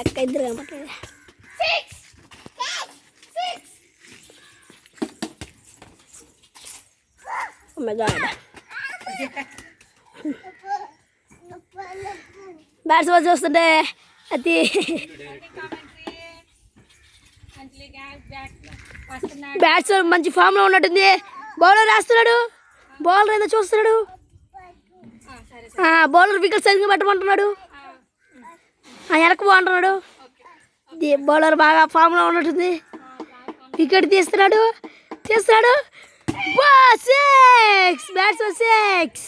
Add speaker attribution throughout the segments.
Speaker 1: ఎక్క ఇద్దరు కనపట్లేదు. బ్యాట్స్ బాల్ చూస్తుంటే అది బ్యాట్స్ మంచి ఫామ్లో ఉన్నట్టుంది. బౌలర్ వేస్తున్నాడు, బౌలర్ ఏదో చూస్తున్నాడు. బౌలర్ వికెట్ సరిగ్గా పెట్టమంటున్నాడు, వెనక్కి బాగుంటున్నాడు. బౌలర్ బాగా ఫామ్లో ఉన్నట్టుంది. వికెట్ తీస్తున్నాడు. Six, batsmen six.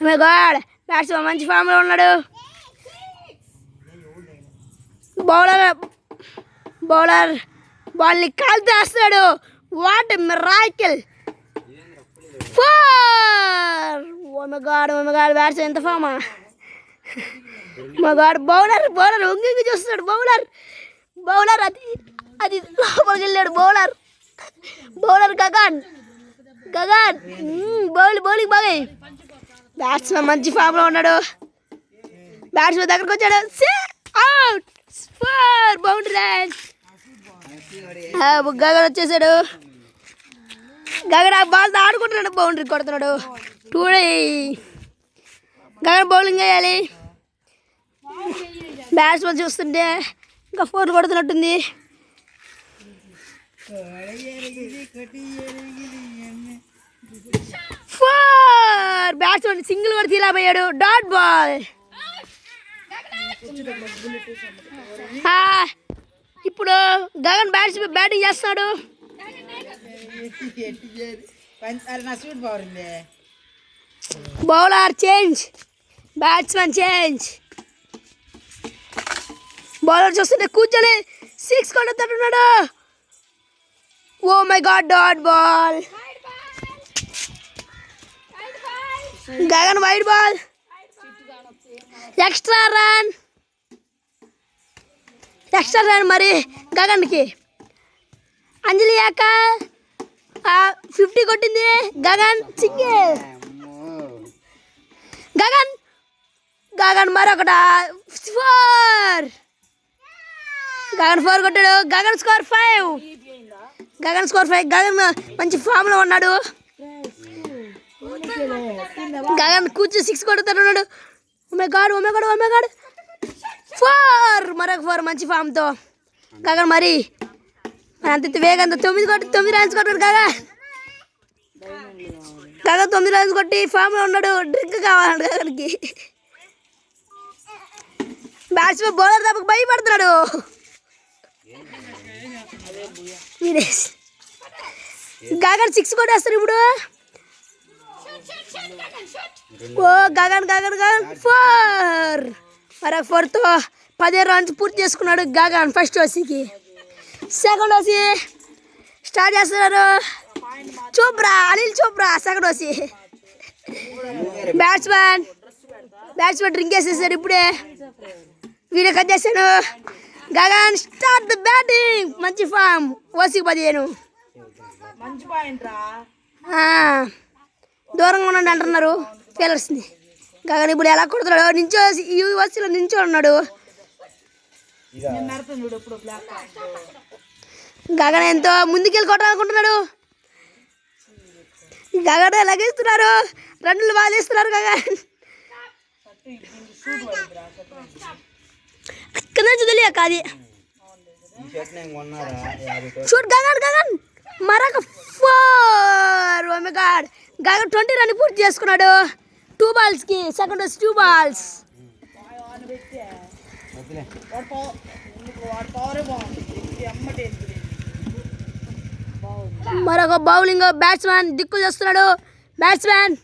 Speaker 1: My god, batsmen మంచి ఫామ్లో ఉన్నాడు. బౌలర్ బాల్ని కాల్తో వేస్తున్నాడు. What miracle. 4. Oh my god, batsmen ఎంత ఫామా. మై గాడ్, బౌలర్ ఒంగి చూస్తున్నాడు. బౌలర్ అది లోపలికి వెళ్ళాడు. బౌలర్ గగన్ బౌలింగ్ బాగా. బ్యాట్స్మెన్ మంచి ఫామ్లో ఉన్నాడు. బ్యాట్స్మెన్ దగ్గరకు వచ్చాడు. Out, 4 boundary line. గగన్ వచ్చేసాడు. గగన్ ఆ బాల్తో ఆడుకుంటున్నాడు, బౌండరీ కొడుతున్నాడు. 2. గగన్ బౌలింగ్ వేయాలి. బ్యాట్స్మెన్ చూస్తుంటే ఇంకా 4 కొడుతున్నట్టుంది. 4. బ్యాట్స్మెన్ సింగిల్ కూడా తీలాపోయాడు. Dot ball. ఇప్పుడు గగన్ బ్యాటింగ్ చేస్తున్నాడు. Bowler change, batsmen change. Bowler చూస్తుంటే కూర్చొని 6 కొడుతున్నాడు. Oh my god, dot ball. Gagan wide ball. Extra run మరి గగన్కి. అంజలి యాక 50 కొట్టింది. గగన్ సింగిల్. గగన్ మరొకట 4. గగన్ 4 కొట్టాడు. గగన్ స్కోర్ 5. గగన్ మంచి ఫామ్లో ఉన్నాడు. గగన్ కూర్చొని 6 కొడుతున్నాడు. Oh my god, 4. మరొక 4 మంచి ఫామ్తో. గగన్ మరి అంత వేగంతో 9 రన్స్ కొట్టాడు. గగన్ 9 రన్స్ కొట్టి ఫామ్లో ఉన్నాడు. డ్రింక్ కావాలండి గగన్కి. బ్యాట్స్మెన్ బౌలర్ తప్పకు భయపడుతున్నాడు. గగన్ 6 కొట్టేస్తారు ఇప్పుడు. ఓ గగన్ 4. మరొక 4తో 10 రన్స్ పూర్తి చేసుకున్నాడు గగన్. ఫస్ట్ ఓవర్కి. సెకండ్ ఓవర్ స్టార్ట్ చేస్తున్నారు. Anil Chopra second over. Batsmen drink వేసేసాడు ఇప్పుడే. వీడియో కట్ చేశాను. Gagan start the batting. మంచి ఫామ్. ఓవర్కి 15. దూరంగా ఉండండి అంటున్నారు ఫీలర్స్ని. గగన్ ఇప్పుడు ఎలా కొడుతున్నాడు. ఈ ఓవర్లో నించో ఉన్నాడు. గగన్ ఎంతో ముందుకెళ్ళి కొట్టాలనుకుంటున్నాడు. గగన్ ఎలాగేస్తున్నారు. రన్నులు బాగా వేస్తున్నారు గగన్. అక్కడ నుంచి తెలియక అది షూట్. గగన్ మరొక 4. Oh my god, Gagan 20 run పూర్తి చేసుకున్నాడు. 2 బాల్స్కి. Second over 2 balls. మరొక బౌలింగ్. బ్యాట్స్మెన్ దిక్కులు చేస్తున్నాడు. బ్యాట్స్మెన్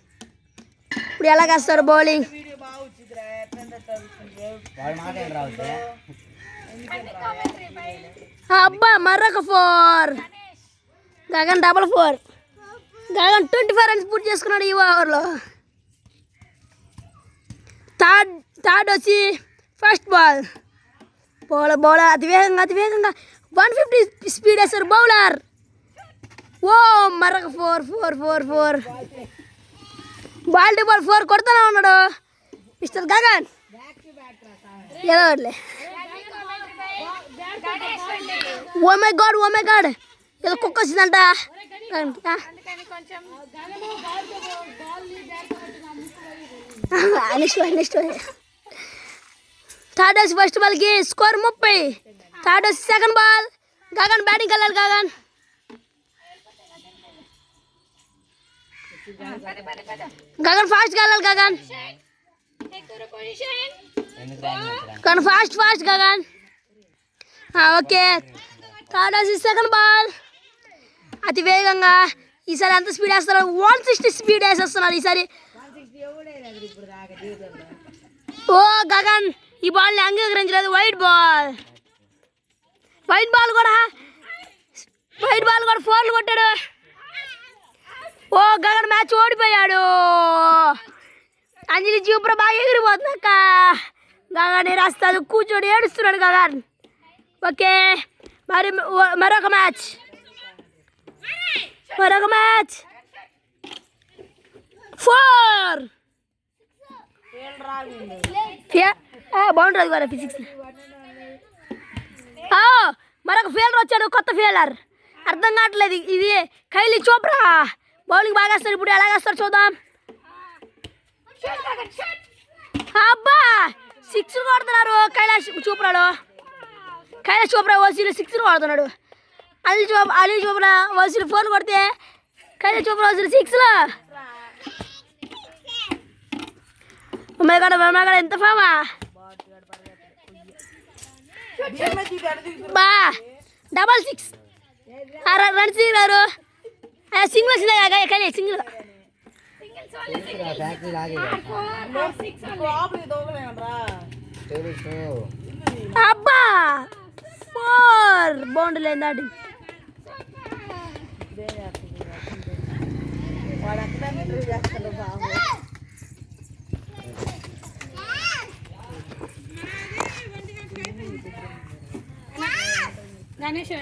Speaker 1: ఇప్పుడు ఎలాగేస్తారు బౌలింగ్. అబ్బా మరొక 4. గగన్ 4. గగన్ 24 రన్స్ పూర్తి చేసుకున్నాడు ఈ ఓవర్లో. థర్డ్ వచ్చి ఫస్ట్ బాల్. బౌలర్ అతివేగంగా 150 స్పీడ్ వేస్తారు బౌలర్. ఓ మరొక 4. బాల్ 4 కొడుతూనే ఉన్నాడు మిస్టర్ గగన్. ఏదో ఓ మై గాడ్ ఏదో కుక్క వచ్చిందంట. నెక్స్ట్ థర్డ్ వచ్చి ఫస్ట్ బాల్కి స్కోర్ 30. థర్డ్ వచ్చి సెకండ్ బాల్. గగన్ బ్యాటింగ్ వెళ్ళాలి. గగన్ ఫాస్ట్గా వెళ్ళాలి. Gagan fast Gagan. Okay third వచ్చి సెకండ్ బాల్. అతి వేగంగా ఈసారి ఎంత స్పీడ్ వేస్తారు? 160 స్పీడ్ వేసేస్తున్నారు ఈసారి. ఓ గగన్ ఈ బాల్ని అంగీకరించలేదు. వైట్ బాల్ కూడా 4లు కొట్టాడు. ఓ గగన్ మ్యాచ్ ఓడిపోయాడు. అంజలి చూపుర బాగా ఎగిరిపోతున్నాక గగన్ రాస్తాడు. కూర్చొని ఏడుస్తున్నాడు గగన్. ఓకే మరొక మ్యాచ్. బాగుంటుంది కదా ఫిజిక్స్. మరొక ఫీల్డర్ వచ్చాడు. కొత్త ఫీల్డర్ అర్థం కావట్లేదు. ఇది కైలీ చోప్రా. బౌలింగ్ బాగా వేస్తారు. ఇప్పుడు ఎలా వేస్తారు చూద్దాం. అబ్బా 6 కొడుతున్నారు కైలాష్ చోప్రా ఓసీలు 6 కొడుతున్నాడు. అనిల్ చోప్రా ఓసీలు 4 కొడితే కైలాష్ చోప్రా ఓసీలు 6లో. ఉమ్మగాడ ఎంత ఫామా బా. 6 రన్స్ దిగారు. సింగిల్ వచ్చిందా కానీ సింగిల్. అబ్బా 4 బౌండరీ లైన్ దాటి. గణేష్